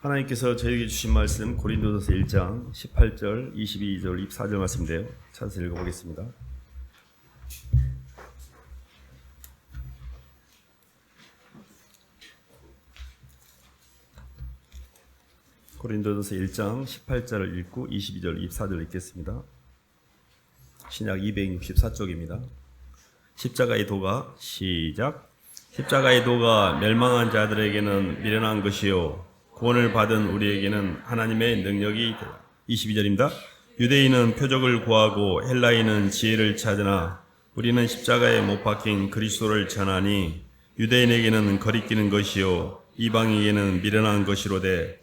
하나님께서 저에게 주신 말씀 고린도전서 1장 18절, 22절, 24절 말씀인데요. 찾아서 읽어보겠습니다. 고린도전서 1장 18절을 읽고 22절, 24절 읽겠습니다. 신약 264쪽입니다. 십자가의 도가 시작. 십자가의 도가 멸망한 자들에게는 미련한 것이요 구원을 받은 우리에게는 하나님의 능력이 되라. 22절입니다. 유대인은 표적을 구하고 헬라인은 지혜를 찾으나 우리는 십자가에 못 박힌 그리스도를 전하니 유대인에게는 거리끼는 것이요 이방인에게는 미련한 것이로되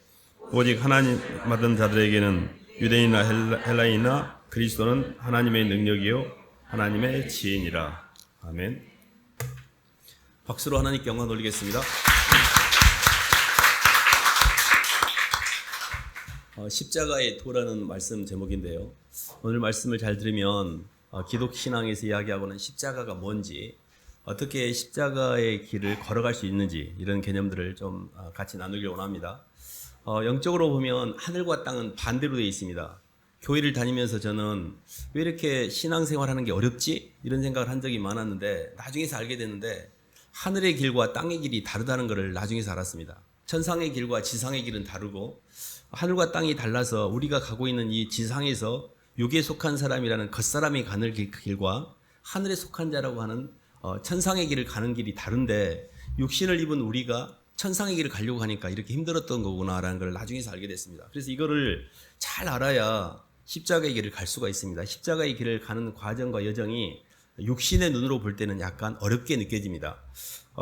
오직 하나님 받은 자들에게는 유대인이나 헬라인이나 그리스도는 하나님의 능력이요 하나님의 지혜니라. 아멘. 박수로 하나님께 영광 돌리겠습니다. 십자가의 도라는 말씀 제목인데요. 오늘 말씀을 잘 들으면 기독 신앙에서 이야기하고는 십자가가 뭔지, 어떻게 십자가의 길을 걸어갈 수 있는지 이런 개념들을 좀 같이 나누길 원합니다. 영적으로 보면 하늘과 땅은 반대로 되어 있습니다. 교회를 다니면서 저는 왜 이렇게 신앙생활하는 게 어렵지? 이런 생각을 한 적이 많았는데 나중에서 알게 됐는데 하늘의 길과 땅의 길이 다르다는 것을 나중에서 알았습니다. 천상의 길과 지상의 길은 다르고 하늘과 땅이 달라서 우리가 가고 있는 이 지상에서 육에 속한 사람이라는 겉사람이 가는 길과 하늘에 속한 자라고 하는 천상의 길을 가는 길이 다른데 육신을 입은 우리가 천상의 길을 가려고 하니까 이렇게 힘들었던 거구나라는 걸 나중에서 알게 됐습니다. 그래서 이거를 잘 알아야 십자가의 길을 갈 수가 있습니다. 십자가의 길을 가는 과정과 여정이 육신의 눈으로 볼 때는 약간 어렵게 느껴집니다.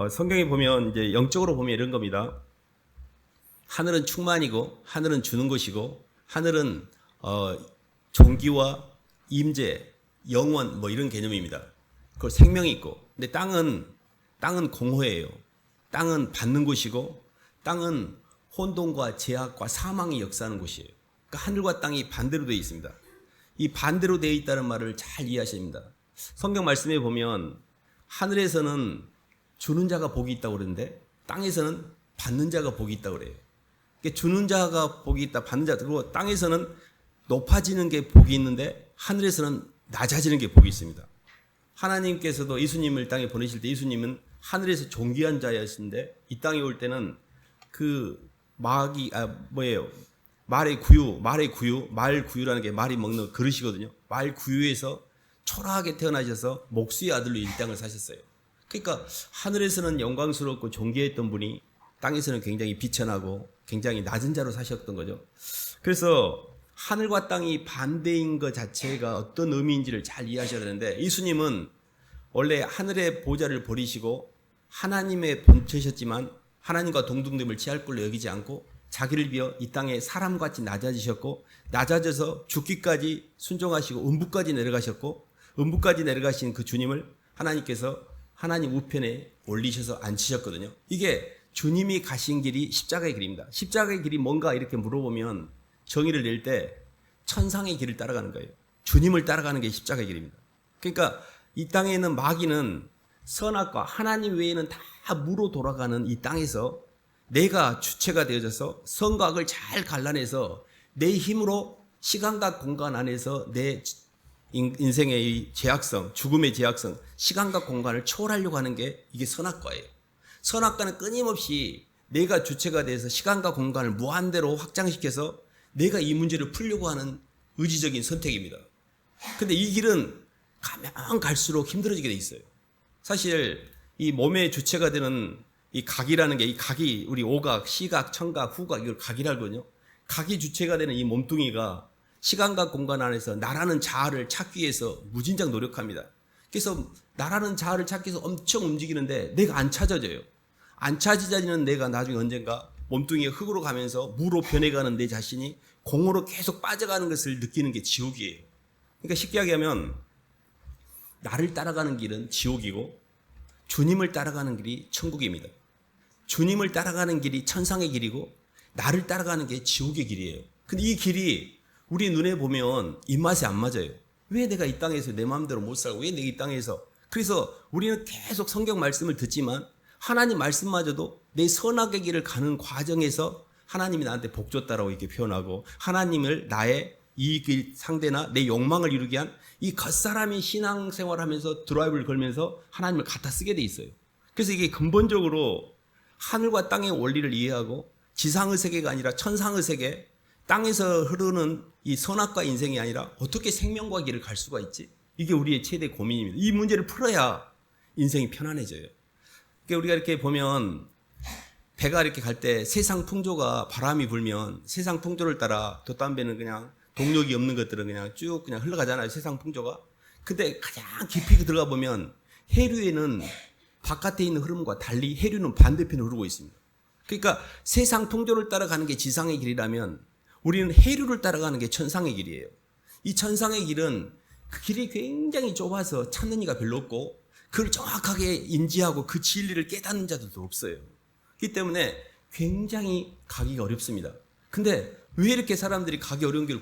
성경에 보면 이제 영적으로 보면 이런 겁니다. 하늘은 충만이고 하늘은 주는 것이고 하늘은 종기와 임재, 영원 뭐 이런 개념입니다. 그걸 생명이 있고, 근데 땅은 공허예요. 땅은 받는 곳이고 땅은 혼돈과 제약과 사망이 역사하는 곳이에요. 그러니까 하늘과 땅이 반대로 되어 있습니다. 이 반대로 되어 있다는 말을 잘 이해하셔야 합니다. 성경 말씀에 보면 하늘에서는 주는 자가 복이 있다고 그러는데 땅에서는 받는 자가 복이 있다고 그래요. 그러니까 주는 자가 복이 있다, 받는 자, 그리고 땅에서는 높아지는 게 복이 있는데 하늘에서는 낮아지는 게 복이 있습니다. 하나님께서도 예수님을 땅에 보내실 때 예수님은 하늘에서 존귀한 자였는데 이 땅에 올 때는 그 말의 구유라는 게 말이 먹는 그릇이거든요. 말 구유에서 초라하게 태어나셔서 목수의 아들로 이 땅을 사셨어요. 그러니까 하늘에서는 영광스럽고 존귀했던 분이 땅에서는 굉장히 비천하고 굉장히 낮은 자로 사셨던 거죠. 그래서 하늘과 땅이 반대인 것 자체가 어떤 의미인지를 잘 이해하셔야 되는데 예수님은 원래 하늘의 보좌를 버리시고 하나님의 본체셨지만 하나님과 동등됨을 취할 걸로 여기지 않고 자기를 비워 이 땅에 사람같이 낮아지셨고 낮아져서 죽기까지 순종하시고 음부까지 내려가셨고 음부까지 내려가신 그 주님을 하나님께서 하나님 우편에 올리셔서 앉히셨거든요. 이게 주님이 가신 길이 십자가의 길입니다. 십자가의 길이 뭔가 이렇게 물어보면 정의를 낼 때 천상의 길을 따라가는 거예요. 주님을 따라가는 게 십자가의 길입니다. 그러니까 이 땅에 있는 마귀는 선악과 하나님 외에는 다 무로 돌아가는 이 땅에서 내가 주체가 되어져서 선과 악을 잘 갈라내서 내 힘으로 시간과 공간 안에서 내 인생의 이 제약성, 죽음의 제약성, 시간과 공간을 초월하려고 하는 게 이게 선악과예요. 선악과는 끊임없이 내가 주체가 돼서 시간과 공간을 무한대로 확장시켜서 내가 이 문제를 풀려고 하는 의지적인 선택입니다. 근데 이 길은 가면 갈수록 힘들어지게 돼 있어요. 사실 이 몸의 주체가 되는 이 각이라는 게, 이 각이 우리 오각, 시각, 청각, 후각 이걸 각이라고 하거든요. 각이 주체가 되는 이 몸뚱이가 시간과 공간 안에서 나라는 자아를 찾기 위해서 무진장 노력합니다. 그래서 나라는 자아를 찾기 위해서 엄청 움직이는데 내가 안 찾아져요. 안 찾아지는 내가 나중에 언젠가 몸뚱이가 흙으로 가면서 무로 변해가는 내 자신이 공으로 계속 빠져가는 것을 느끼는 게 지옥이에요. 그러니까 쉽게 얘기하면 나를 따라가는 길은 지옥이고 주님을 따라가는 길이 천국입니다. 주님을 따라가는 길이 천상의 길이고 나를 따라가는 게 지옥의 길이에요. 근데 이 길이 우리 눈에 보면 입맛에 안 맞아요. 왜 내가 이 땅에서 내 마음대로 못 살고 왜 내가 이 땅에서. 그래서 우리는 계속 성경 말씀을 듣지만 하나님 말씀마저도 내 선악의 길을 가는 과정에서 하나님이 나한테 복 줬다라고 이렇게 표현하고 하나님을 나의 이 상대나 내 욕망을 이루기 위한 이 겉사람이 신앙생활하면서 드라이브를 걸면서 하나님을 갖다 쓰게 돼 있어요. 그래서 이게 근본적으로 하늘과 땅의 원리를 이해하고 지상의 세계가 아니라 천상의 세계, 땅에서 흐르는 이 선악과 인생이 아니라 어떻게 생명과 길을 갈 수가 있지? 이게 우리의 최대 고민입니다. 이 문제를 풀어야 인생이 편안해져요. 그러니까 우리가 이렇게 보면 배가 이렇게 갈 때 세상 풍조가 바람이 불면 세상 풍조를 따라 돛담배는 그냥 동력이 없는 것들은 그냥 쭉 그냥 흘러가잖아요. 세상 풍조가. 근데 가장 깊이 들어가 보면 해류에는 바깥에 있는 흐름과 달리 해류는 반대편으로 흐르고 있습니다. 그러니까 세상 풍조를 따라가는 게 지상의 길이라면 우리는 해류를 따라가는 게 천상의 길이에요. 이 천상의 길은 그 길이 굉장히 좁아서 찾는 이가 별로 없고 그걸 정확하게 인지하고 그 진리를 깨닫는 자들도 없어요. 그렇기 때문에 굉장히 가기가 어렵습니다. 근데 왜 이렇게 사람들이 가기 어려운 길을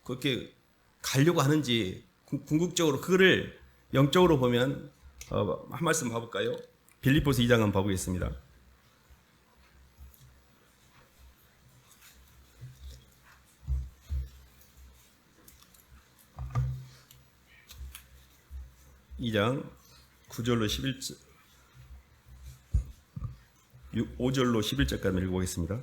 그렇게 가려고 하는지 궁극적으로 그거를 영적으로 보면 한 말씀 봐볼까요? 빌립보서 2장 한번 봐보겠습니다. (2장) 9절로 11절 5절로 11절까지 읽어보겠습니다.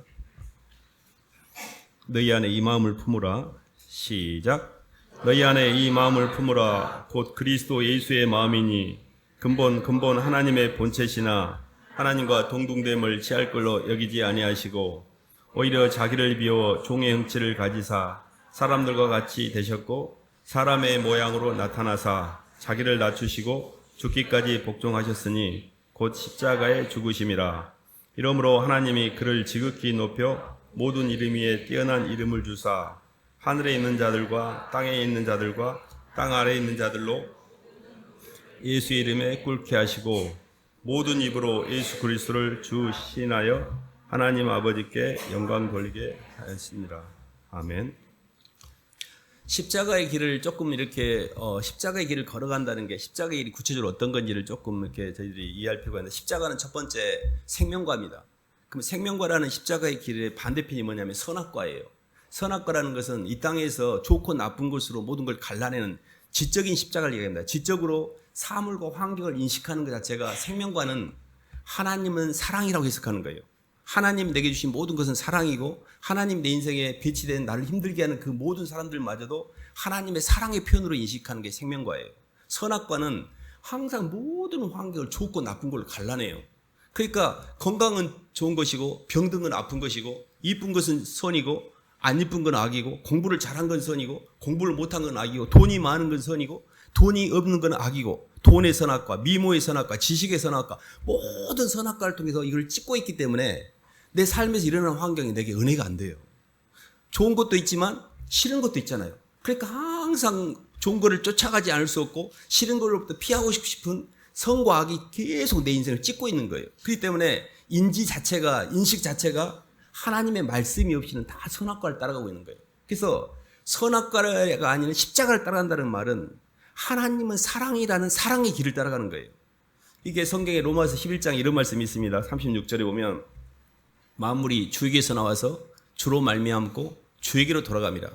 너희 안에 이 마음을 품으라. 시작. 너희 안에 이 마음을 품으라. 곧 그리스도 예수의 마음이니 근본 하나님의 본체시나 하나님과 동등됨을 취할 걸로 여기지 아니하시고 오히려 자기를 비워 종의 형체를 가지사 사람들과 같이 되셨고 사람의 모양으로 나타나사 자기를 낮추시고 죽기까지 복종하셨으니 곧 십자가에 죽으심이라. 이러므로 하나님이 그를 지극히 높여 모든 이름 위에 뛰어난 이름을 주사 하늘에 있는 자들과 땅에 있는 자들과 땅 아래에 있는 자들로 예수의 이름에 꿇게 하시고 모든 입으로 예수 그리스도를 주 시인하여 하나님 아버지께 영광 돌리게 하였습니다. 아멘. 십자가의 길을 조금 이렇게 십자가의 길을 걸어간다는 게 십자가의 길이 구체적으로 어떤 건지를 조금 이렇게 저희들이 이해할 필요가 있는데 십자가는 첫 번째 생명과입니다. 그럼 생명과라는 십자가의 길의 반대편이 뭐냐면 선악과예요. 선악과라는 것은 이 땅에서 좋고 나쁜 것으로 모든 걸 갈라내는 지적인 십자가를 얘기합니다. 지적으로 사물과 환경을 인식하는 것 자체가 생명과는 하나님은 사랑이라고 해석하는 거예요. 하나님 내게 주신 모든 것은 사랑이고 하나님 내 인생에 배치된 나를 힘들게 하는 그 모든 사람들마저도 하나님의 사랑의 표현으로 인식하는 게 생명과예요. 선악과는 항상 모든 환경을 좋고 나쁜 걸로 갈라내요. 그러니까 건강은 좋은 것이고 병든 아픈 것이고 이쁜 것은 선이고 안 이쁜 건 악이고 공부를 잘한 건 선이고 공부를 못한 건 악이고 돈이 많은 건 선이고 돈이 없는 건 악이고 돈의 선악과 미모의 선악과 지식의 선악과 모든 선악과를 통해서 이걸 찍고 있기 때문에 내 삶에서 일어나는 환경이 내게 은혜가 안 돼요. 좋은 것도 있지만 싫은 것도 있잖아요. 그러니까 항상 좋은 거를 쫓아가지 않을 수 없고 싫은 걸로부터 피하고 싶은 선과 악이 계속 내 인생을 찍고 있는 거예요. 그렇기 때문에 인식 자체가 하나님의 말씀이 없이는 다 선악과를 따라가고 있는 거예요. 그래서 선악과가 아니라 십자가를 따라간다는 말은 하나님은 사랑이라는 사랑의 길을 따라가는 거예요. 이게 성경의 로마서 11장 이런 말씀이 있습니다. 36절에 보면 만물이 주에게서 나와서 주로 말미암고 주에게로 돌아갑니다.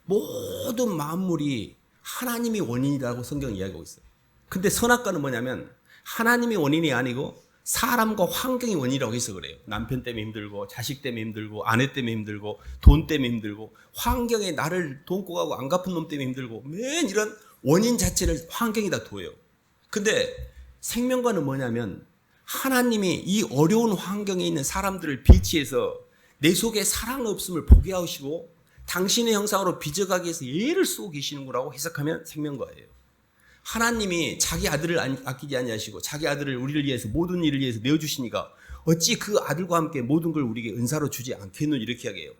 모든 만물이 하나님이 원인이라고 성경은 이야기하고 있어요. 근데 선악과는 뭐냐면 하나님이 원인이 아니고 사람과 환경이 원인이라고 해서 그래요. 남편 때문에 힘들고 자식 때문에 힘들고 아내 때문에 힘들고 돈 때문에 힘들고 환경에 나를 돈 꼬가고 안 갚은 놈 때문에 힘들고 맨 이런 원인 자체를 환경에다 둬요. 근데 생명과는 뭐냐면 하나님이 이 어려운 환경에 있는 사람들을 배치해서 내 속에 사랑 없음을 보게 하시고 당신의 형상으로 빚어가기 위해서 예를 쓰고 계시는 거라고 해석하면 생명과예요. 하나님이 자기 아들을 아끼지 아니하시고 자기 아들을 우리를 위해서 모든 일을 위해서 내어주시니까 어찌 그 아들과 함께 모든 걸 우리에게 은사로 주지 않겠노 이렇게 이야기해요.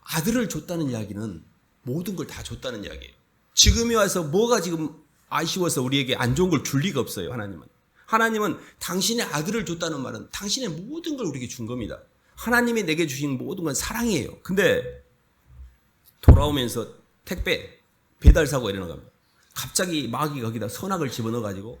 아들을 줬다는 이야기는 모든 걸 다 줬다는 이야기예요. 지금에 와서 뭐가 지금 아쉬워서 우리에게 안 좋은 걸 줄 리가 없어요. 하나님은 당신의 아들을 줬다는 말은 당신의 모든 걸 우리에게 준 겁니다. 하나님이 내게 주신 모든 건 사랑이에요. 근데 돌아오면서 택배 배달 사고가 일어난 겁니다. 갑자기 마귀가 거기다 선악을 집어넣어가지고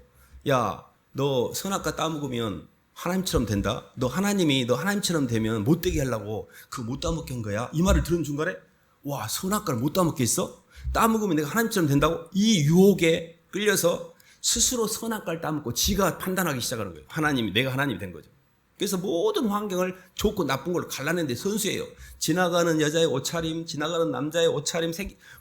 야, 너 선악과 따먹으면 하나님처럼 된다? 너 하나님처럼 되면 못되게 하려고 그거 못 따먹게 한 거야? 이 말을 들은 중간에 와, 선악과를 못 따먹게 했어? 따먹으면 내가 하나님처럼 된다고? 이 유혹에 끌려서 스스로 선악과를 따먹고 지가 판단하기 시작하는 거예요. 내가 하나님이 된 거죠. 그래서 모든 환경을 좋고 나쁜 걸로 갈라내는데 선수예요. 지나가는 여자의 옷차림, 지나가는 남자의 옷차림,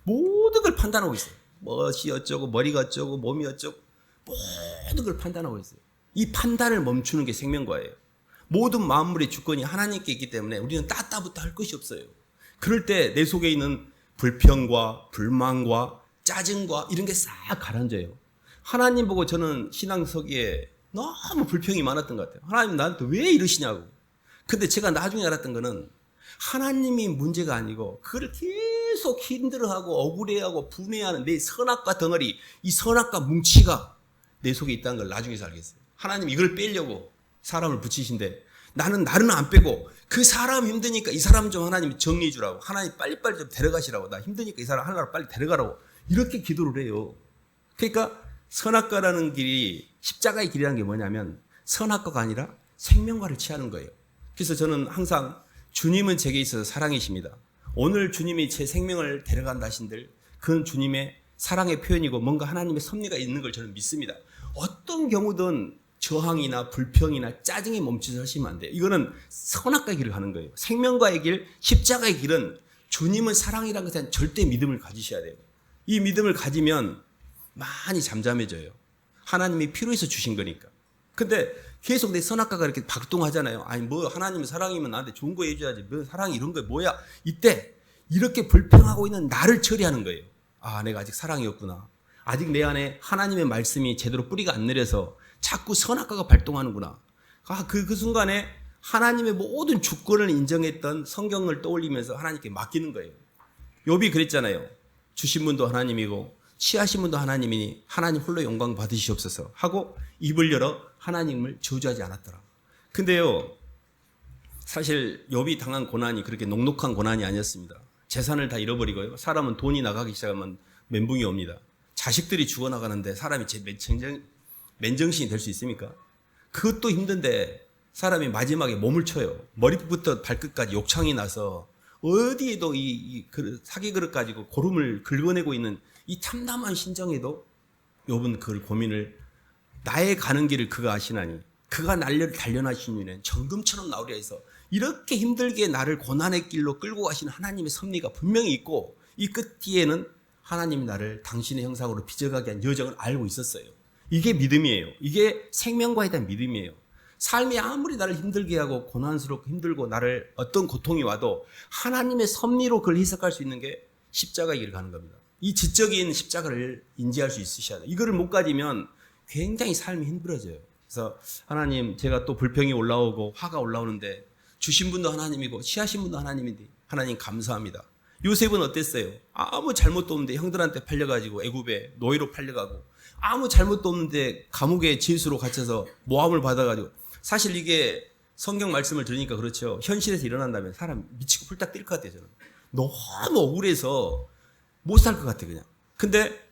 모든 걸 판단하고 있어요. 멋이 어쩌고, 머리가 어쩌고, 몸이 어쩌고, 모든 걸 판단하고 있어요. 이 판단을 멈추는 게 생명과예요. 모든 만물의 주권이 하나님께 있기 때문에 우리는 따따부터 할 것이 없어요. 그럴 때 내 속에 있는 불평과 불만과 짜증과 이런 게 싹 가라앉아요. 하나님 보고 저는 신앙 서기에 너무 불평이 많았던 것 같아요. 하나님 나한테 왜 이러시냐고. 근데 제가 나중에 알았던 거는 하나님이 문제가 아니고 그걸 계속 힘들어하고 억울해하고 분해하는 내 선악과 덩어리, 이 선악과 뭉치가 내 속에 있다는 걸 나중에서 알겠어요. 하나님 이걸 빼려고 사람을 붙이신데 나는 안 빼고 그 사람 힘드니까 이 사람 좀 하나님 정리해 주라고, 하나님 빨리빨리 좀 데려가시라고, 나 힘드니까 이 사람 하나로 빨리 데려가라고 이렇게 기도를 해요. 그러니까 선악과라는 길이, 십자가의 길이라는 게 뭐냐면 선악과가 아니라 생명과를 취하는 거예요. 그래서 저는 항상 주님은 제게 있어서 사랑이십니다. 오늘 주님이 제 생명을 데려간다 하신들 그건 주님의 사랑의 표현이고 뭔가 하나님의 섭리가 있는 걸 저는 믿습니다. 어떤 경우든 저항이나 불평이나 짜증이 멈춰서 하시면 안 돼요. 이거는 선악과의 길을 가는 거예요. 생명과의 길, 십자가의 길은 주님은 사랑이라는 것에 대한 절대 믿음을 가지셔야 돼요. 이 믿음을 가지면 많이 잠잠해져요. 하나님이 필요해서 주신 거니까. 근데 계속 내 선악과가 이렇게 박동하잖아요. 아니 뭐 하나님은 사랑이면 나한테 좋은 거 해줘야지. 뭐 사랑이 이런 거 뭐야. 이때 이렇게 불평하고 있는 나를 처리하는 거예요. 아, 내가 아직 사랑이었구나. 아직 내 안에 하나님의 말씀이 제대로 뿌리가 안 내려서 자꾸 선악과가 발동하는구나. 그 순간에 하나님의 모든 주권을 인정했던 성경을 떠올리면서 하나님께 맡기는 거예요. 욥이 그랬잖아요. 주신 분도 하나님이고 취하신 분도 하나님이니 하나님 홀로 영광 받으시옵소서 하고 입을 열어 하나님을 저주하지 않았더라. 근데요, 사실 욥이 당한 고난이 그렇게 녹록한 고난이 아니었습니다. 재산을 다 잃어버리고요. 사람은 돈이 나가기 시작하면 멘붕이 옵니다. 자식들이 죽어나가는데 사람이 맨정신이 될 수 있습니까? 그것도 힘든데 사람이 마지막에 몸을 쳐요. 머리부터 발끝까지 욕창이 나서 어디에도 이 사기 그릇 가지고 고름을 긁어내고 있는 이 참담한 심정에도 욥은 그걸 고민을, 나의 가는 길을 그가 아시나니 그가 나를 단련하신 이는 정금처럼 나오려 해서 이렇게 힘들게 나를 고난의 길로 끌고 가시는 하나님의 섭리가 분명히 있고 이 끝 뒤에는 하나님이 나를 당신의 형상으로 빚어가게 한 여정을 알고 있었어요. 이게 믿음이에요. 이게 생명과에 대한 믿음이에요. 삶이 아무리 나를 힘들게 하고 고난스럽고 힘들고 나를 어떤 고통이 와도 하나님의 섭리로 그걸 해석할 수 있는 게 십자가의 길을 가는 겁니다. 이 지적인 십자가를 인지할 수 있으셔야 돼요. 이거를 못 가지면 굉장히 삶이 힘들어져요. 그래서 하나님, 제가 또 불평이 올라오고 화가 올라오는데 주신 분도 하나님이고 취하신 분도 하나님인데 하나님 감사합니다. 요셉은 어땠어요? 아무 잘못도 없는데 형들한테 팔려가지고 애굽에 노예로 팔려가고 아무 잘못도 없는데 감옥에 지수로 갇혀서 모함을 받아가지고, 사실 이게 성경 말씀을 들으니까 그렇죠. 현실에서 일어난다면 사람 미치고 풀딱 뛸 것 같아요. 저는 너무 억울해서 못 살 것 같아요 그냥. 근데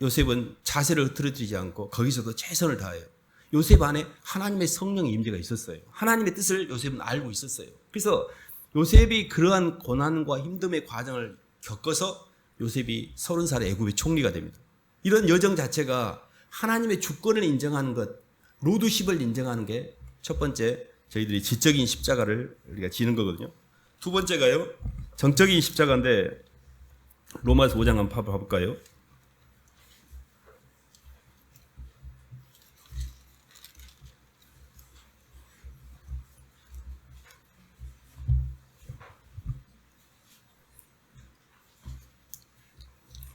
요셉은 자세를 흐트러뜨리지 않고 거기서도 최선을 다해요. 요셉 안에 하나님의 성령의 임재가 있었어요. 하나님의 뜻을 요셉은 알고 있었어요. 그래서 요셉이 그러한 고난과 힘듦의 과정을 겪어서 요셉이 30살에 애굽의 총리가 됩니다. 이런 여정 자체가 하나님의 주권을 인정하는 것, 로드십을 인정하는 게 첫 번째 저희들이 지적인 십자가를 우리가 지는 거거든요. 두 번째가요, 정적인 십자가인데 로마서 5장 한번 봐볼까요?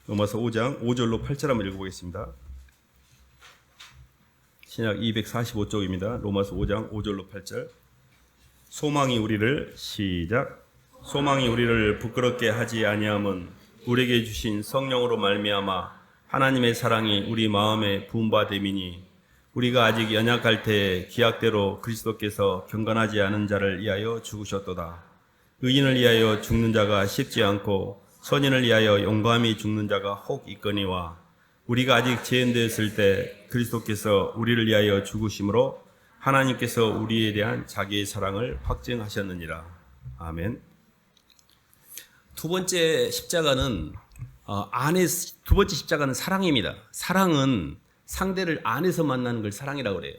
로마서 5장 5절로 8절 한번 읽어보겠습니다. 신약 245쪽입니다. 로마서 5장 5절로 8절. 소망이 우리를 부끄럽게 하지 아니함은 우리에게 주신 성령으로 말미암아 하나님의 사랑이 우리 마음에 부음바 됨이니, 우리가 아직 연약할 때 기약대로 그리스도께서 경건하지 않은 자를 위하여 죽으셨도다. 의인을 위하여 죽는 자가 쉽지 않고 선인을 위하여 용감히 죽는 자가 혹 있거니와, 우리가 아직 죄인되었을 때 그리스도께서 우리를 위하여 죽으심으로 하나님께서 우리에 대한 자기의 사랑을 확증하셨느니라. 아멘. 두 번째 십자가는 사랑입니다. 사랑은 상대를 안에서 만나는 걸 사랑이라고 그래요.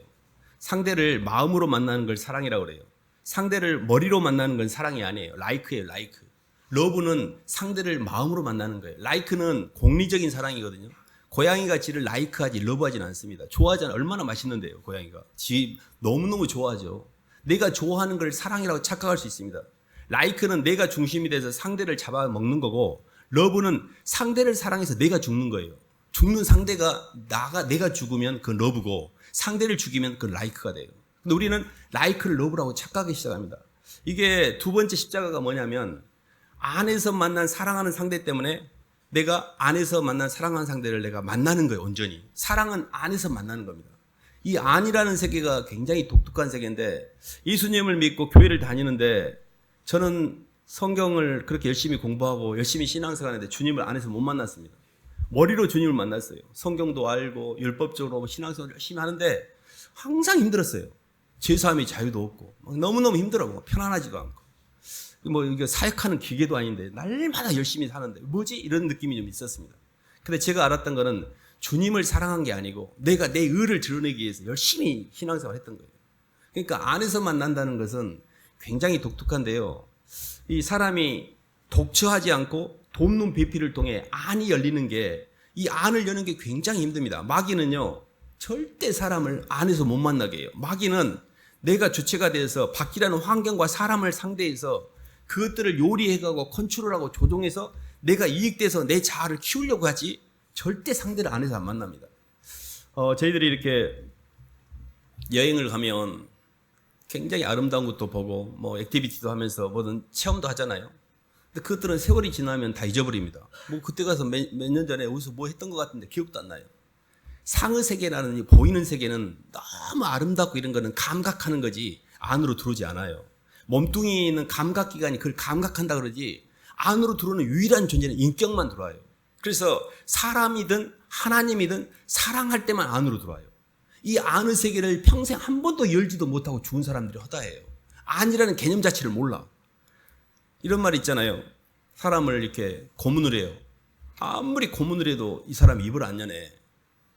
상대를 마음으로 만나는 걸 사랑이라고 그래요. 상대를 머리로 만나는 건 사랑이 아니에요. 라이크예요, 라이크. 러브는 상대를 마음으로 만나는 거예요. 라이크는 공리적인 사랑이거든요. 고양이가 지를 라이크하지 러브하진 않습니다. 좋아하잖아요. 얼마나 맛있는데요, 고양이가. 지 너무너무 좋아하죠. 내가 좋아하는 걸 사랑이라고 착각할 수 있습니다. 라이크는 내가 중심이 돼서 상대를 잡아먹는 거고, 러브는 상대를 사랑해서 내가 죽는 거예요. 죽는 상대가 내가 죽으면 그건 러브고, 상대를 죽이면 그건 라이크가 돼요. 근데 우리는 라이크를 러브라고 착각하기 시작합니다. 이게 두 번째 십자가가 뭐냐면, 안에서 만난 사랑하는 상대 때문에 내가 안에서 만난 사랑하는 상대를 내가 만나는 거예요, 온전히. 사랑은 안에서 만나는 겁니다. 이 안이라는 세계가 굉장히 독특한 세계인데, 예수님을 믿고 교회를 다니는데, 저는 성경을 그렇게 열심히 공부하고 열심히 신앙생활하는데 주님을 안에서 못 만났습니다. 머리로 주님을 만났어요. 성경도 알고 율법적으로 신앙생활을 열심히 하는데 항상 힘들었어요. 죄사함의 자유도 없고 너무너무 힘들어. 편안하지도 않고. 이게 사역하는 기계도 아닌데 날마다 열심히 사는데 뭐지? 이런 느낌이 좀 있었습니다. 근데 제가 알았던 거는 주님을 사랑한 게 아니고 내가 내 의를 드러내기 위해서 열심히 신앙생활을 했던 거예요. 그러니까 안에서 만난다는 것은 굉장히 독특한데요. 이 사람이 독처하지 않고 돕는 배필을 통해 안이 열리는 게, 이 안을 여는 게 굉장히 힘듭니다. 마귀는요, 절대 사람을 안에서 못 만나게 해요. 마귀는 내가 주체가 돼서 밖이라는 환경과 사람을 상대해서 그것들을 요리해가고 컨트롤하고 조종해서 내가 이익돼서 내 자아를 키우려고 하지 절대 상대를 안에서 안 만납니다. 저희들이 이렇게 여행을 가면 굉장히 아름다운 것도 보고 액티비티도 하면서 뭐든 체험도 하잖아요. 근데 그것들은 세월이 지나면 다 잊어버립니다. 그때 가서 몇 년 전에 어디서 뭐 했던 것 같은데 기억도 안 나요. 상의 세계라는 이 보이는 세계는 너무 아름답고 이런 거는 감각하는 거지 안으로 들어오지 않아요. 몸뚱이는 감각기관이 그걸 감각한다 그러지 안으로 들어오는 유일한 존재는 인격만 들어와요. 그래서 사람이든 하나님이든 사랑할 때만 안으로 들어와요. 이 안의 세계를 평생 한 번도 열지도 못하고 죽은 사람들이 허다해요. 안이라는 개념 자체를 몰라. 이런 말 있잖아요. 사람을 이렇게 고문을 해요. 아무리 고문을 해도 이 사람이 입을 안 여네.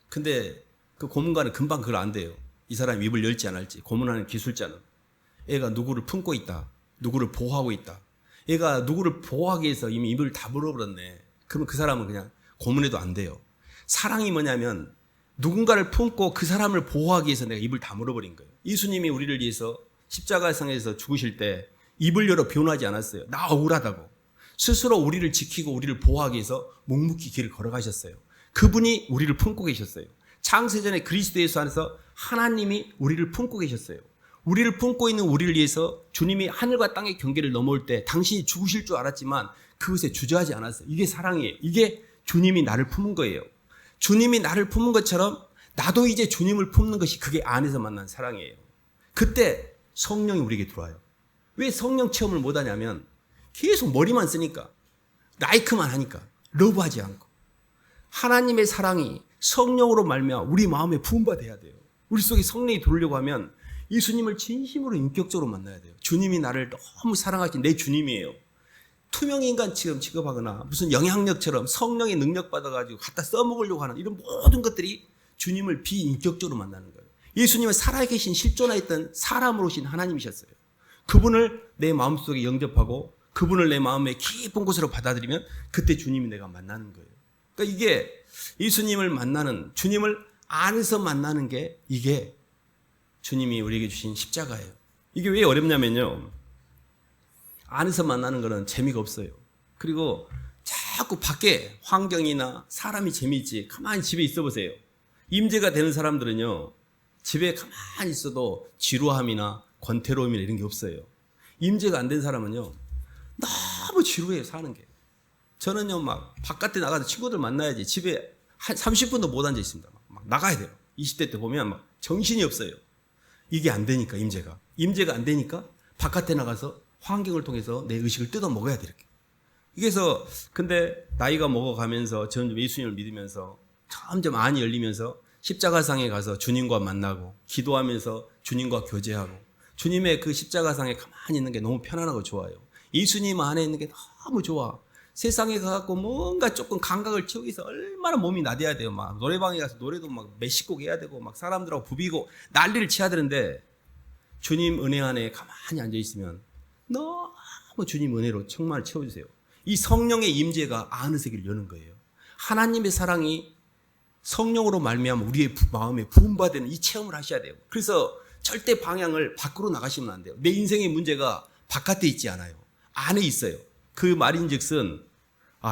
근데 그 고문관은 금방 그걸 안 돼요. 이 사람이 입을 열지 안 할지. 고문하는 기술자는. 얘가 누구를 품고 있다. 누구를 보호하고 있다. 얘가 누구를 보호하기 위해서 이미 입을 다 물어버렸네. 그러면 그 사람은 그냥 고문해도 안 돼요. 사랑이 뭐냐면 누군가를 품고 그 사람을 보호하기 위해서 내가 입을 다물어버린 거예요. 예수님이 우리를 위해서 십자가상에서 죽으실 때 입을 열어 변호하지 않았어요. 나 억울하다고. 스스로 우리를 지키고 우리를 보호하기 위해서 묵묵히 길을 걸어가셨어요. 그분이 우리를 품고 계셨어요. 창세전에 그리스도 예수 안에서 하나님이 우리를 품고 계셨어요. 우리를 품고 있는 우리를 위해서 주님이 하늘과 땅의 경계를 넘어올 때 당신이 죽으실 줄 알았지만 그것에 주저하지 않았어요. 이게 사랑이에요. 이게 주님이 나를 품은 거예요. 주님이 나를 품은 것처럼 나도 이제 주님을 품는 것이 그게 안에서 만난 사랑이에요. 그때 성령이 우리에게 들어와요. 왜 성령 체험을 못하냐면 계속 머리만 쓰니까, 라이크만 하니까, 러브하지 않고. 하나님의 사랑이 성령으로 말미암아 우리 마음에 부음받아야 돼요. 우리 속에 성령이 들어오려고 하면 예수님을 진심으로 인격적으로 만나야 돼요. 주님이 나를 너무 사랑하신 내 주님이에요. 투명인간처럼 취급하거나 무슨 영향력처럼 성령의 능력 받아가지고 갖다 써먹으려고 하는 이런 모든 것들이 주님을 비인격적으로 만나는 거예요. 예수님은 살아계신 실존하였던 사람으로 오신 하나님이셨어요. 그분을 내 마음속에 영접하고 그분을 내 마음의 깊은 곳으로 받아들이면 그때 주님이 내가 만나는 거예요. 그러니까 이게 예수님을 만나는, 주님을 안에서 만나는 게 이게 주님이 우리에게 주신 십자가예요. 이게 왜 어렵냐면요. 안에서 만나는 거는 재미가 없어요. 그리고 자꾸 밖에 환경이나 사람이 재미있지. 가만히 집에 있어 보세요. 임재가 되는 사람들은요. 집에 가만히 있어도 지루함이나 권태로움이나 이런 게 없어요. 임재가 안 된 사람은요. 너무 지루해요. 사는 게. 저는요. 막 바깥에 나가서 친구들 만나야지. 집에 한 30분도 못 앉아 있습니다. 막 나가야 돼요. 20대 때 보면 막 정신이 없어요. 이게 안 되니까 임재가 안 되니까 바깥에 나가서 환경을 통해서 내 의식을 뜯어 먹어야 돼 이렇게. 그래서 근데 나이가 먹어가면서 점점 예수님을 믿으면서 점점 안이 열리면서 십자가상에 가서 주님과 만나고 기도하면서 주님과 교제하고 주님의 그 십자가상에 가만히 있는 게 너무 편안하고 좋아요. 예수님 안에 있는 게 너무 좋아. 세상에 가갖고 뭔가 조금 감각을 채우기 위해서 얼마나 몸이 나대야 돼요. 막 노래방에 가서 노래도 막 몇십 곡 해야 되고 막 사람들하고 부비고 난리를 쳐야 되는데 주님 은혜 안에 가만히 앉아 있으면 너무 주님 은혜로 정말 채워주세요. 이 성령의 임재가 아는 세계를 여는 거예요. 하나님의 사랑이 성령으로 말미암아 우리의 마음에 부음받는 이 체험을 하셔야 돼요. 그래서 절대 방향을 밖으로 나가시면 안 돼요. 내 인생의 문제가 바깥에 있지 않아요. 안에 있어요. 그 말인즉슨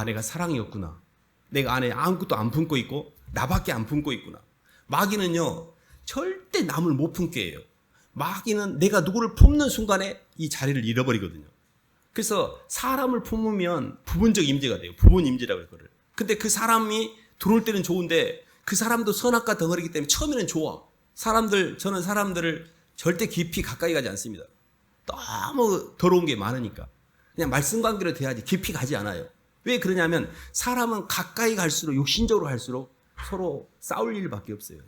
내가 사랑이었구나. 내가 안에 아무것도 안 품고 있고 나밖에 안 품고 있구나. 마귀는요 절대 남을 못 품게 해요. 마귀는 내가 누구를 품는 순간에 이 자리를 잃어버리거든요. 그래서 사람을 품으면 부분적 임재가 돼요. 부분 임재라고 해요. 그걸. 근데 그 사람이 들어올 때는 좋은데 그 사람도 선악과 덩어리기 때문에 처음에는 좋아. 저는 사람들을 절대 깊이 가까이 가지 않습니다. 너무 더러운 게 많으니까. 그냥 말씀 관계로 돼야지 깊이 가지 않아요. 왜 그러냐면 사람은 가까이 갈수록 욕심적으로 갈수록 서로 싸울 일밖에 없어요.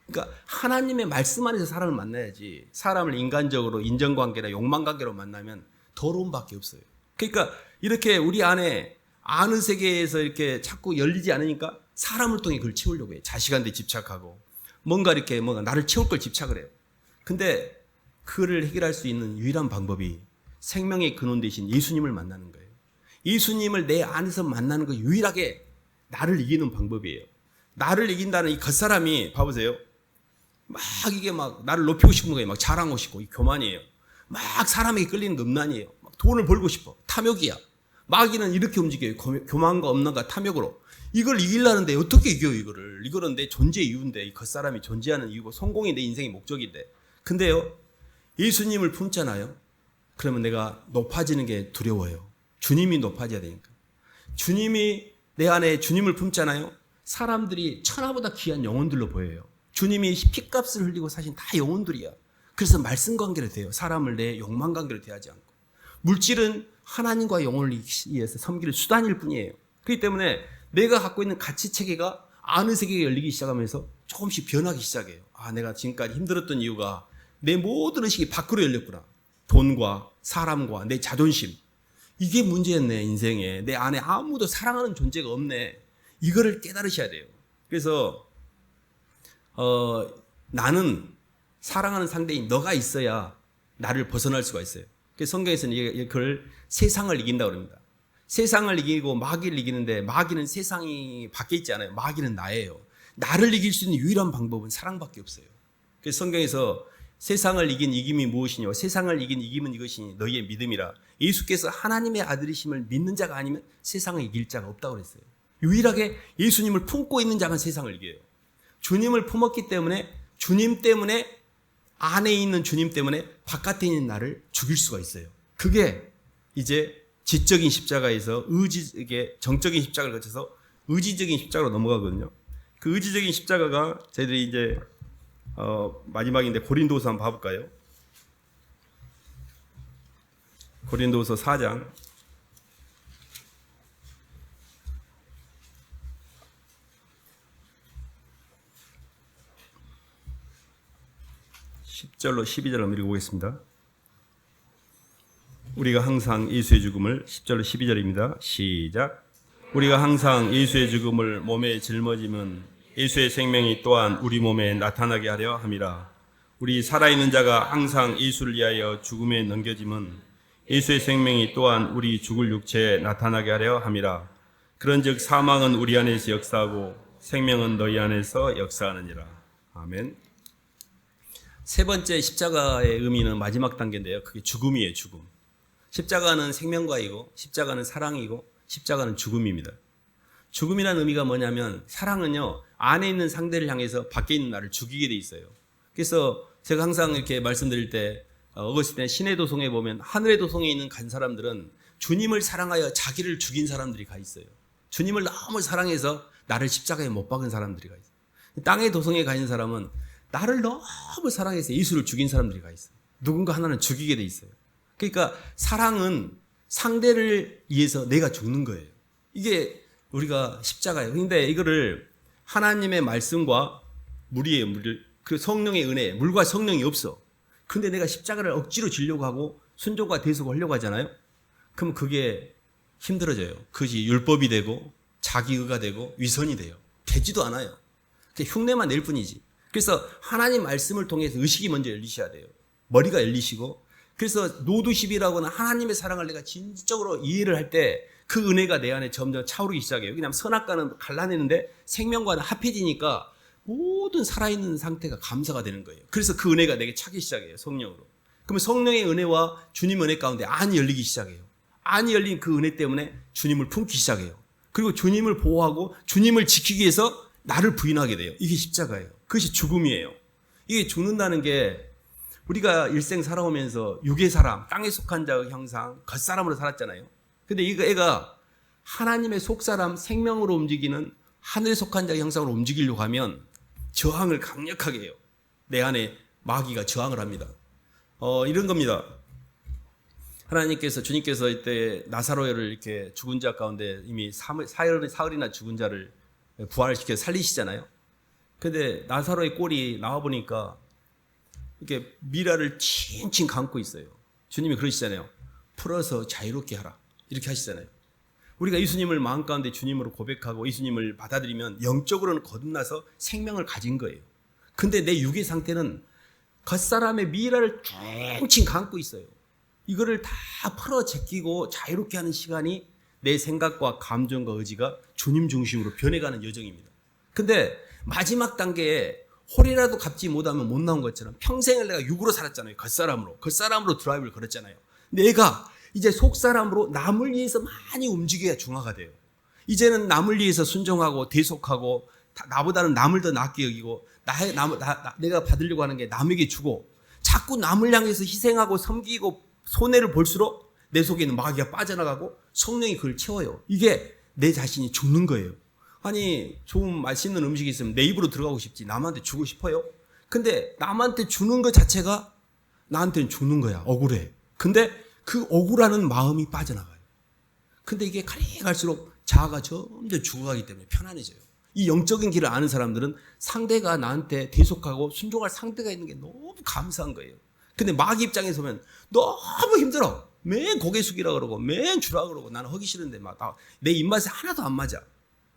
그러니까 하나님의 말씀 안에서 사람을 만나야지 사람을 인간적으로 인정관계나 욕망관계로 만나면 더러움밖에 없어요. 그러니까 이렇게 우리 안에 아는 세계에서 이렇게 자꾸 열리지 않으니까 사람을 통해 그걸 채우려고 해요. 자식한테 집착하고 뭔가 나를 채울 걸 집착을 해요. 근데 그를 해결할 수 있는 유일한 방법이 생명의 근원 되신 예수님을 만나는 거예요. 예수님을 내 안에서 만나는 거 유일하게 나를 이기는 방법이에요. 나를 이긴다는 이 겉사람이 봐보세요. 막 나를 높이고 싶은 거예요. 막 자랑하고 싶고 이 교만이에요. 막 사람에게 끌리는 음란이에요. 막 돈을 벌고 싶어. 탐욕이야. 마귀는 이렇게 움직여요. 교만과 엄란과 탐욕으로. 이걸 이기려는데 어떻게 이겨요 이거를. 이거는 내 존재의 이유인데 이 겉사람이 존재하는 이유고 성공이 내 인생의 목적인데. 근데요 예수님을 품잖아요. 그러면 내가 높아지는 게 두려워요. 주님이 높아져야 되니까. 주님이 내 안에 주님을 품잖아요. 사람들이 천하보다 귀한 영혼들로 보여요. 주님이 피값을 흘리고 사신 다 영혼들이야. 그래서 말씀 관계로 돼요. 사람을 내 욕망 관계로 대하지 않고. 물질은 하나님과 영혼을 위해서 섬기는 수단일 뿐이에요. 그렇기 때문에 내가 갖고 있는 가치 체계가 아는 세계가 열리기 시작하면서 조금씩 변하기 시작해요. 내가 지금까지 힘들었던 이유가 내 모든 의식이 밖으로 열렸구나. 돈과 사람과 내 자존심. 이게 문제였네 인생에. 내 안에 아무도 사랑하는 존재가 없네. 이거를 깨달으셔야 돼요. 그래서 나는 사랑하는 상대인 너가 있어야 나를 벗어날 수가 있어요. 그래서 성경에서는 이걸 세상을 이긴다고 합니다. 세상을 이기고 마귀를 이기는데 마귀는 세상이 밖에 있지 않아요. 마귀는 나예요. 나를 이길 수 있는 유일한 방법은 사랑밖에 없어요. 그래서 성경에서 세상을 이긴 이김이 무엇이냐? 세상을 이긴 이김은 이것이니 너희의 믿음이라. 예수께서 하나님의 아들이심을 믿는 자가 아니면 세상을 이길 자가 없다고 그랬어요. 유일하게 예수님을 품고 있는 자만 세상을 이겨요. 주님을 품었기 때문에 주님 때문에 안에 있는 주님 때문에 바깥에 있는 나를 죽일 수가 있어요. 그게 이제 지적인 십자가에서 정적인 십자가를 거쳐서 의지적인 십자가로 넘어가거든요. 그 의지적인 십자가가 저희들이 이제 마지막인데 고린도서 한번 봐볼까요? 고린도서 4장 10절로 12절 한번 읽어보겠습니다. 우리가 항상 예수의 죽음을 10절로 12절입니다. 시작. 우리가 항상 예수의 죽음을 몸에 짊어짐은 예수의 생명이 또한 우리 몸에 나타나게 하려 함이라. 우리 살아있는 자가 항상 예수를 위하여 죽음에 넘겨짐은 예수의 생명이 또한 우리 죽을 육체에 나타나게 하려 함이라. 그런즉 사망은 우리 안에서 역사하고 생명은 너희 안에서 역사하느니라. 아멘. 세 번째 십자가의 의미는 마지막 단계인데요. 그게 죽음이에요. 죽음. 십자가는 생명과이고 십자가는 사랑이고 십자가는 죽음입니다. 죽음이라는 의미가 뭐냐면 사랑은요 안에 있는 상대를 향해서 밖에 있는 나를 죽이게 돼 있어요. 그래서 제가 항상 이렇게 말씀드릴 때 어거스틴의 신의 도성에 보면 하늘의 도성에 있는 간 사람들은 주님을 사랑하여 자기를 죽인 사람들이 가 있어요. 주님을 너무 사랑해서 나를 십자가에 못 박은 사람들이 가 있어요. 땅의 도성에 가 있는 사람은 나를 너무 사랑해서 예수를 죽인 사람들이 가 있어요. 누군가 하나는 죽이게 돼 있어요. 그러니까 사랑은 상대를 위해서 내가 죽는 거예요. 이게 우리가 십자가예요. 그런데 이거를 하나님의 말씀과 무리예요. 그 성령의 은혜, 물과 성령이 없어. 근데 내가 십자가를 억지로 지려고 하고 순종과 대속을 하려고 하잖아요. 그럼 그게 힘들어져요. 그것이 율법이 되고 자기의가 되고 위선이 돼요. 되지도 않아요. 그냥 흉내만 낼 뿐이지. 그래서 하나님 말씀을 통해서 의식이 먼저 열리셔야 돼요. 머리가 열리시고. 그래서 노두십이라고 하는 하나님의 사랑을 내가 진정으로 이해를 할 때 그 은혜가 내 안에 점점 차오르기 시작해요. 왜냐하면 선악과는 갈라내는데 생명과는 합해지니까 모든 살아있는 상태가 감사가 되는 거예요. 그래서 그 은혜가 내게 차기 시작해요. 성령으로. 그러면 성령의 은혜와 주님 은혜 가운데 안이 열리기 시작해요. 안이 열린 그 은혜 때문에 주님을 품기 시작해요. 그리고 주님을 보호하고 주님을 지키기 위해서 나를 부인하게 돼요. 이게 십자가예요. 그것이 죽음이에요. 이게 죽는다는 게 우리가 일생 살아오면서 육의 사람, 땅에 속한 자의 형상, 겉사람으로 살았잖아요. 근데 이거 애가 하나님의 속사람, 생명으로 움직이는 하늘에 속한 자의 형상으로 움직이려고 하면 저항을 강력하게 해요. 내 안에 마귀가 저항을 합니다. 이런 겁니다. 하나님께서, 주님께서 이때 나사로를 이렇게 죽은 자 가운데 이미 사흘이나 죽은 자를 부활시켜 살리시잖아요. 근데 나사로의 꼴이 나와보니까 이렇게 미라를 칭칭 감고 있어요. 주님이 그러시잖아요. 풀어서 자유롭게 하라. 이렇게 하시잖아요. 우리가 예수님을 마음 가운데 주님으로 고백하고 예수님을 받아들이면 영적으로는 거듭나서 생명을 가진 거예요. 근데 내 육의 상태는 겉사람의 미라를 칭칭 감고 있어요. 이거를 다 풀어 제끼고 자유롭게 하는 시간이 내 생각과 감정과 의지가 주님 중심으로 변해가는 여정입니다. 근데 마지막 단계에 홀이라도 갚지 못하면 못 나온 것처럼 평생을 내가 육으로 살았잖아요. 겉사람으로 드라이브를 걸었잖아요. 내가 이제 속사람으로 남을 위해서 많이 움직여야 중화가 돼요. 이제는 남을 위해서 순종하고 대속하고 나보다는 남을 더 낫게 여기고 내가 받으려고 하는 게 남에게 주고 자꾸 남을 향해서 희생하고 섬기고 손해를 볼수록 내 속에 있는 마귀가 빠져나가고 성령이 그걸 채워요. 이게 내 자신이 죽는 거예요. 아니 좋은 맛있는 음식이 있으면 내 입으로 들어가고 싶지 남한테 주고 싶어요? 근데 남한테 주는 것 자체가 나한테는 죽는 거야. 억울해. 근데 그 억울하는 마음이 빠져나가요. 근데 이게 갈수록 자아가 점점 죽어가기 때문에 편안해져요. 이 영적인 길을 아는 사람들은 상대가 나한테 대속하고 순종할 상대가 있는 게 너무 감사한 거예요. 근데 마귀 입장에서 보면 너무 힘들어. 맨 고개 숙이라 그러고 맨 주라 그러고 나는 하기 싫은데 내 입맛에 하나도 안 맞아.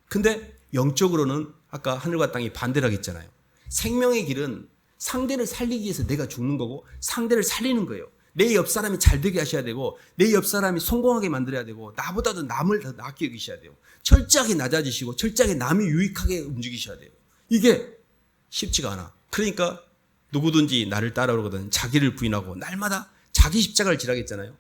근데 영적으로는 아까 하늘과 땅이 반대라고 했잖아요. 생명의 길은 상대를 살리기 위해서 내가 죽는 거고 상대를 살리는 거예요. 내 옆 사람이 잘 되게 하셔야 되고 내 옆 사람이 성공하게 만들어야 되고 나보다도 남을 더 낫게 여기셔야 돼요. 철저하게 낮아지시고 철저하게 남이 유익하게 움직이셔야 돼요. 이게 쉽지가 않아. 그러니까 누구든지 나를 따라오거든 자기를 부인하고 날마다 자기 십자가를 지라겠잖아요.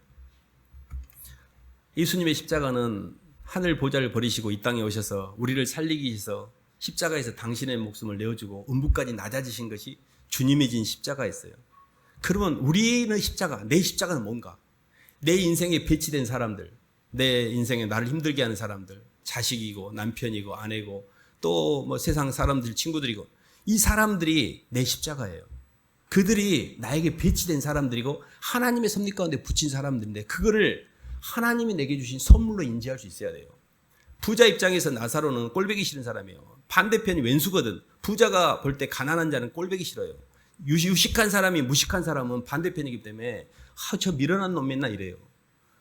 예수님의 십자가는 하늘 보좌를 버리시고 이 땅에 오셔서 우리를 살리기 위해서 십자가에서 당신의 목숨을 내어주고 음부까지 낮아지신 것이 주님의 진 십자가였어요. 그러면 우리는 십자가, 내 십자가는 뭔가? 내 인생에 배치된 사람들, 내 인생에 나를 힘들게 하는 사람들, 자식이고 남편이고 아내고 또 뭐 세상 사람들, 친구들이고 이 사람들이 내 십자가예요. 그들이 나에게 배치된 사람들이고 하나님의 섭리 가운데 붙인 사람들인데 그거를 하나님이 내게 주신 선물로 인지할 수 있어야 돼요. 부자 입장에서 나사로는 꼴보기 싫은 사람이에요. 반대편이 왼수거든. 부자가 볼 때 가난한 자는 꼴보기 싫어요. 유식한 사람이 무식한 사람은 반대편이기 때문에 저 미련한 놈 맨날 이래요.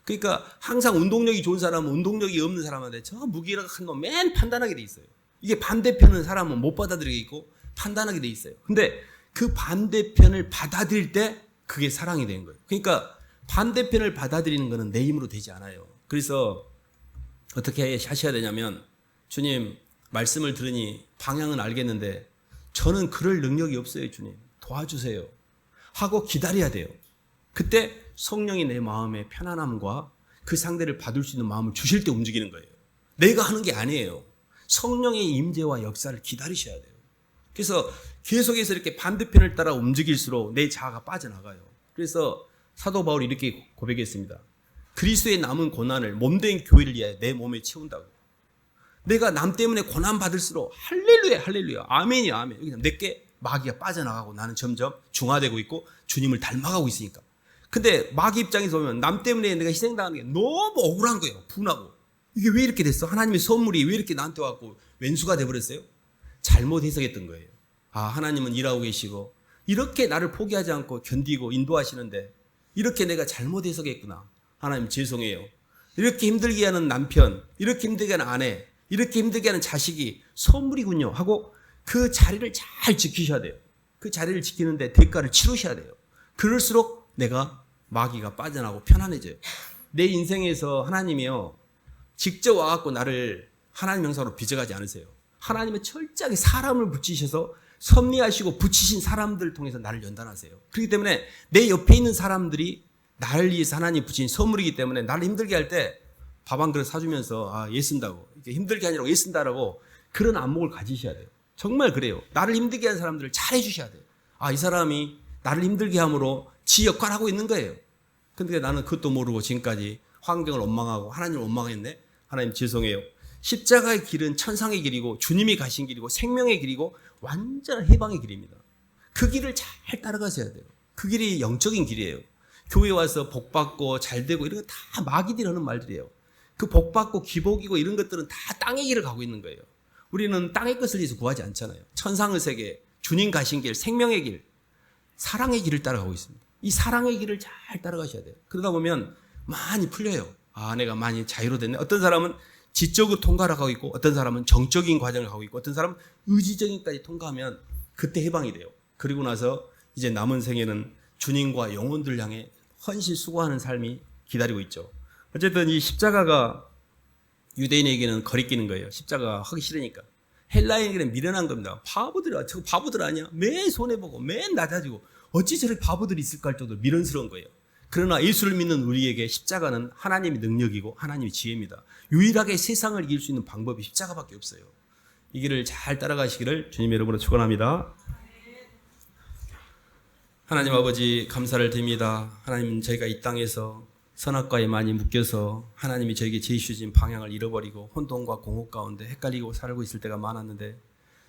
그러니까 항상 운동력이 좋은 사람은 운동력이 없는 사람한테 저 무기력한 놈 맨 판단하게 돼 있어요. 이게 반대편은 사람은 못 받아들이게 있고 판단하게 돼 있어요. 근데 그 반대편을 받아들일 때 그게 사랑이 되는 거예요. 그러니까 반대편을 받아들이는 것은 내 힘으로 되지 않아요. 그래서 어떻게 하셔야 되냐면 주님 말씀을 들으니 방향은 알겠는데 저는 그럴 능력이 없어요. 주님 도와주세요 하고 기다려야 돼요. 그때 성령이 내 마음에 편안함과 그 상대를 받을 수 있는 마음을 주실 때 움직이는 거예요. 내가 하는 게 아니에요. 성령의 임재와 역사를 기다리셔야 돼요. 그래서 계속해서 이렇게 반대편을 따라 움직일수록 내 자아가 빠져나가요. 그래서 사도 바울이 이렇게 고백했습니다. 그리스도의 남은 고난을 몸된 교회를 위해 내 몸에 채운다고. 내가 남 때문에 고난 받을수록 할렐루야 할렐루야 아멘이야 아멘. 내게 마귀가 빠져나가고 나는 점점 중화되고 있고 주님을 닮아가고 있으니까. 근데 마귀 입장에서 보면 남 때문에 내가 희생당하는 게 너무 억울한 거예요. 분하고. 이게 왜 이렇게 됐어? 하나님의 선물이 왜 이렇게 나한테 왔고 왼수가 돼버렸어요? 잘못 해석했던 거예요. 하나님은 일하고 계시고 이렇게 나를 포기하지 않고 견디고 인도하시는데 이렇게 내가 잘못 해석했구나. 하나님 죄송해요. 이렇게 힘들게 하는 남편, 이렇게 힘들게 하는 아내, 이렇게 힘들게 하는 자식이 선물이군요 하고 그 자리를 잘 지키셔야 돼요. 그 자리를 지키는데 대가를 치르셔야 돼요. 그럴수록 내가 마귀가 빠져나가고 편안해져요. 내 인생에서 하나님이요 직접 와갖고 나를 하나님 형상으로 빚어가지 않으세요. 하나님은 철저하게 사람을 붙이셔서 섭리하시고 붙이신 사람들을 통해서 나를 연단하세요. 그렇기 때문에 내 옆에 있는 사람들이 나를 위해서 하나님 붙인 선물이기 때문에 나를 힘들게 할 때 밥 한 그릇 사주면서 애쓴다고 이렇게 힘들게 하느라고 애쓴다라고 그런 안목을 가지셔야 돼요. 정말 그래요. 나를 힘들게 하는 사람들을 잘 해주셔야 돼요. 이 사람이 나를 힘들게 함으로 지 역할을 하고 있는 거예요. 근데 나는 그것도 모르고 지금까지 환경을 원망하고 하나님을 원망했네. 하나님 죄송해요. 십자가의 길은 천상의 길이고 주님이 가신 길이고 생명의 길이고 완전한 해방의 길입니다. 그 길을 잘 따라가셔야 돼요. 그 길이 영적인 길이에요. 교회 와서 복받고 잘되고 이런 거 다 마귀들이 하는 말들이에요. 그 복받고 기복이고 이런 것들은 다 땅의 길을 가고 있는 거예요. 우리는 땅의 것을 위해서 구하지 않잖아요. 천상의 세계, 주님 가신 길, 생명의 길, 사랑의 길을 따라가고 있습니다. 이 사랑의 길을 잘 따라가셔야 돼요. 그러다 보면 많이 풀려요. 내가 많이 자유로 됐네. 어떤 사람은 지적으로 통과를 하고 있고 어떤 사람은 정적인 과정을 하고 있고 어떤 사람은 의지적인까지 통과하면 그때 해방이 돼요. 그리고 나서 이제 남은 생에는 주님과 영혼들 향해 헌신 수고하는 삶이 기다리고 있죠. 어쨌든 이 십자가가 유대인에게는 거리끼는 거예요. 십자가 하기 싫으니까. 헬라인에게는 미련한 겁니다. 바보들아, 저거 바보들 아니야? 매일 손해보고 매일 낮아지고 어찌 저렇게 바보들이 있을까 할 정도로 미련스러운 거예요. 그러나 예수를 믿는 우리에게 십자가는 하나님의 능력이고 하나님의 지혜입니다. 유일하게 세상을 이길 수 있는 방법이 십자가밖에 없어요. 이 길을 잘 따라가시기를 주님의 이름으로 축원합니다. 하나님 아버지 감사를 드립니다. 하나님 저희가 이 땅에서 선악과에 많이 묶여서 하나님이 저에게 제시주신 방향을 잃어버리고 혼돈과 공허 가운데 헷갈리고 살고 있을 때가 많았는데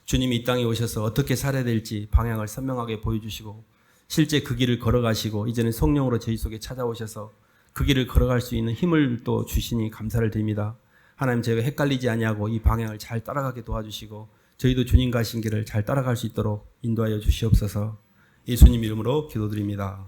주님이 이 땅에 오셔서 어떻게 살아야 될지 방향을 선명하게 보여주시고 실제 그 길을 걸어가시고 이제는 성령으로 저희 속에 찾아오셔서 그 길을 걸어갈 수 있는 힘을 또 주시니 감사를 드립니다. 하나님 저희가 헷갈리지 아니하고 이 방향을 잘 따라가게 도와주시고 저희도 주님 가신 길을 잘 따라갈 수 있도록 인도하여 주시옵소서. 예수님 이름으로 기도드립니다.